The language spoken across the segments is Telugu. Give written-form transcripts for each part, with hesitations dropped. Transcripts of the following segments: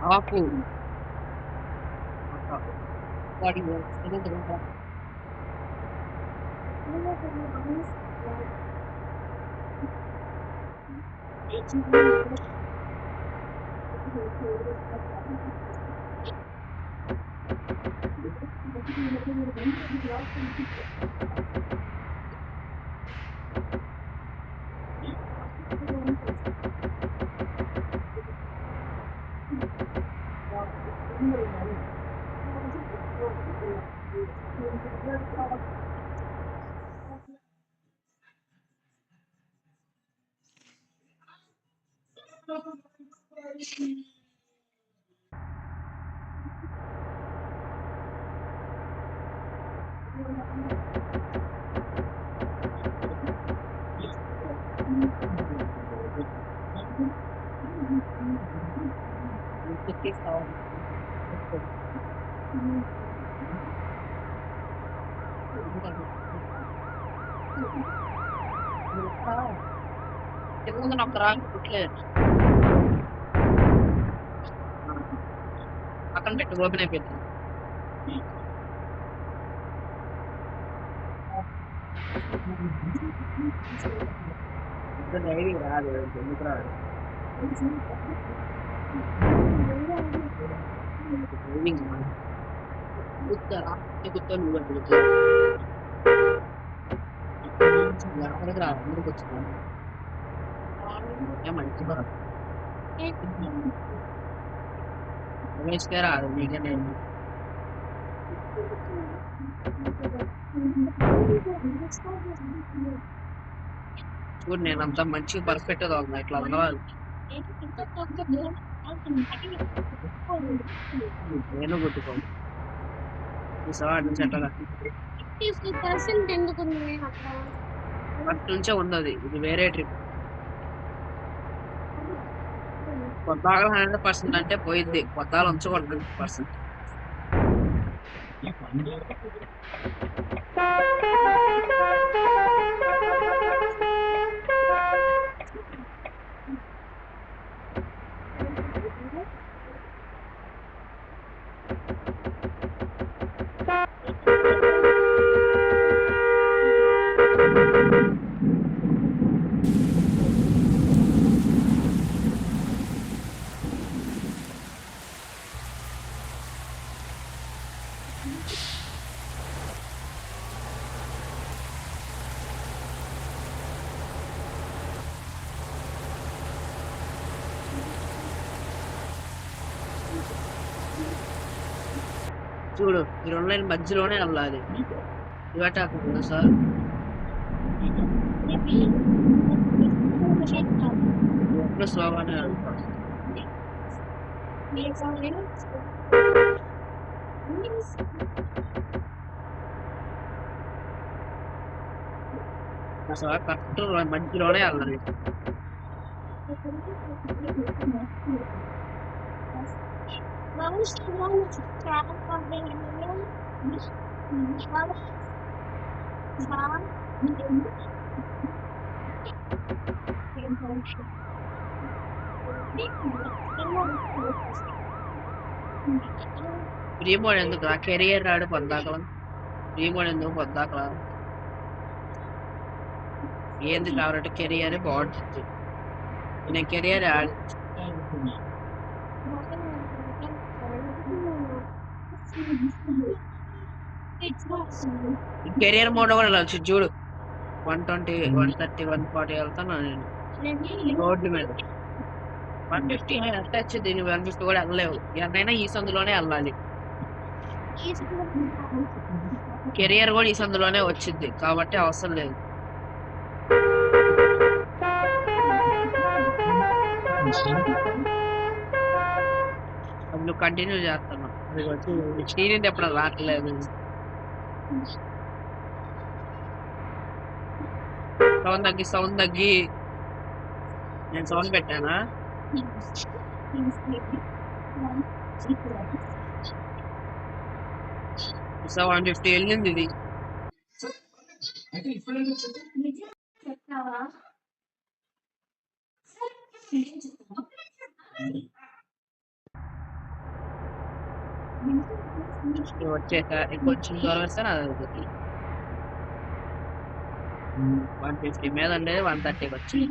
ఆపు వాడి నాకు రాట్లేదు పక్కన పెట్టి ఓపెన్ అయిపోయింది ధైర్యం రాదు ఎందుకు రాదు కుత్తా నువ్వు ఎక్కడికి రాదు అందరికి వచ్చింది మంచి రమేష్కే రాదు మీకే నేను చూడు నేను అంతా మంచిగా పర్ఫెక్ట్ గా ఉన్నా ఇట్లా అన్నవాళ్ళు నేను కొట్టుకోను ఫస్ట్ నుంచే ఉన్నది ఇది వేరే ట్రిప్ కొత్తగా 100% అంటే పోయింది కొత్తగా ఉంచకూడదు 100%. చూడు ఈ 2 లైన్ మధ్యలోనే వెళ్ళాలి ఇవాట సార్ ఎప్పుడు స్లోగానే వెళ్తాం సార్ కరెక్ట్ మధ్యలోనే వెళ్ళాలి ప్రీమోడ్ ఎందుకు రా కెరియర్ రాడు పొద్దాకలం ప్రీమోడ్ ఎందుకు పొద్దాకలా ఏంది కాబట్టి కెరియర్ బాగుంటుంది నేను కెరియర్ కెరియర్ మోడ్ కూడా వెళ్ళచ్చు చూడు 120 130 140 వెళ్తాను నేను రోడ్డు మీద 150 అంటే వచ్చింది నువ్వు 150 కూడా వెళ్ళలేవు ఎవరైనా ఈ సందులోనే వెళ్ళాలి కెరియర్ కూడా ఈ సందులోనే వచ్చింది కాబట్టి అవసరం లేదు అది నువ్వు కంటిన్యూ చేస్తున్నావు అది వచ్చి శ్రీనిధి ఎప్పుడు రావట్లేదు సౌండ్ తగ్గి నేను సౌండ్ పెట్టానా 150 వెళ్ళింది ఇది వచ్చేసా ఇంకొంచెం దూరం వస్తే నాది 150 మీద ఉండేది 130 వచ్చి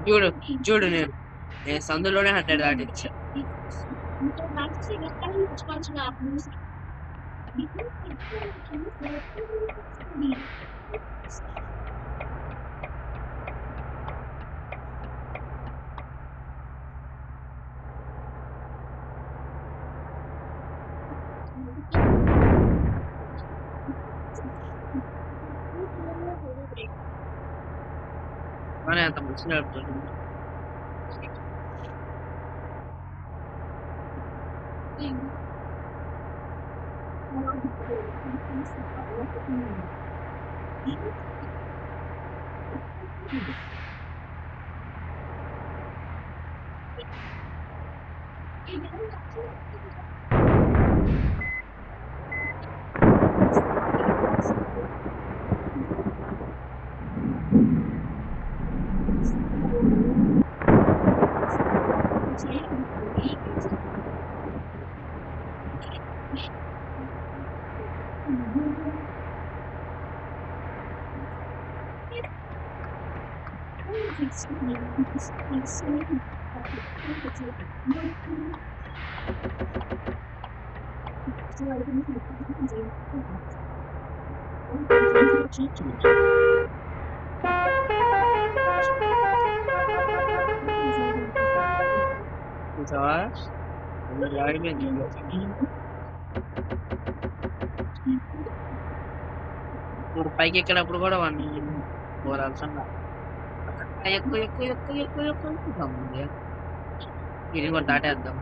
చూడు చూడు నేను సందులోనే 100 దాటించా కానీ అంత మంచి నడుపుతుంది చూసావా ఇప్పుడు పైకి ఎక్కినప్పుడు కూడా 1 అవసరంగా ఎక్కువ ఎక్కువ ఎక్కువ ఎక్కువ ఎక్కువ ఎక్కువ ఇది కూడా దాటేద్దాం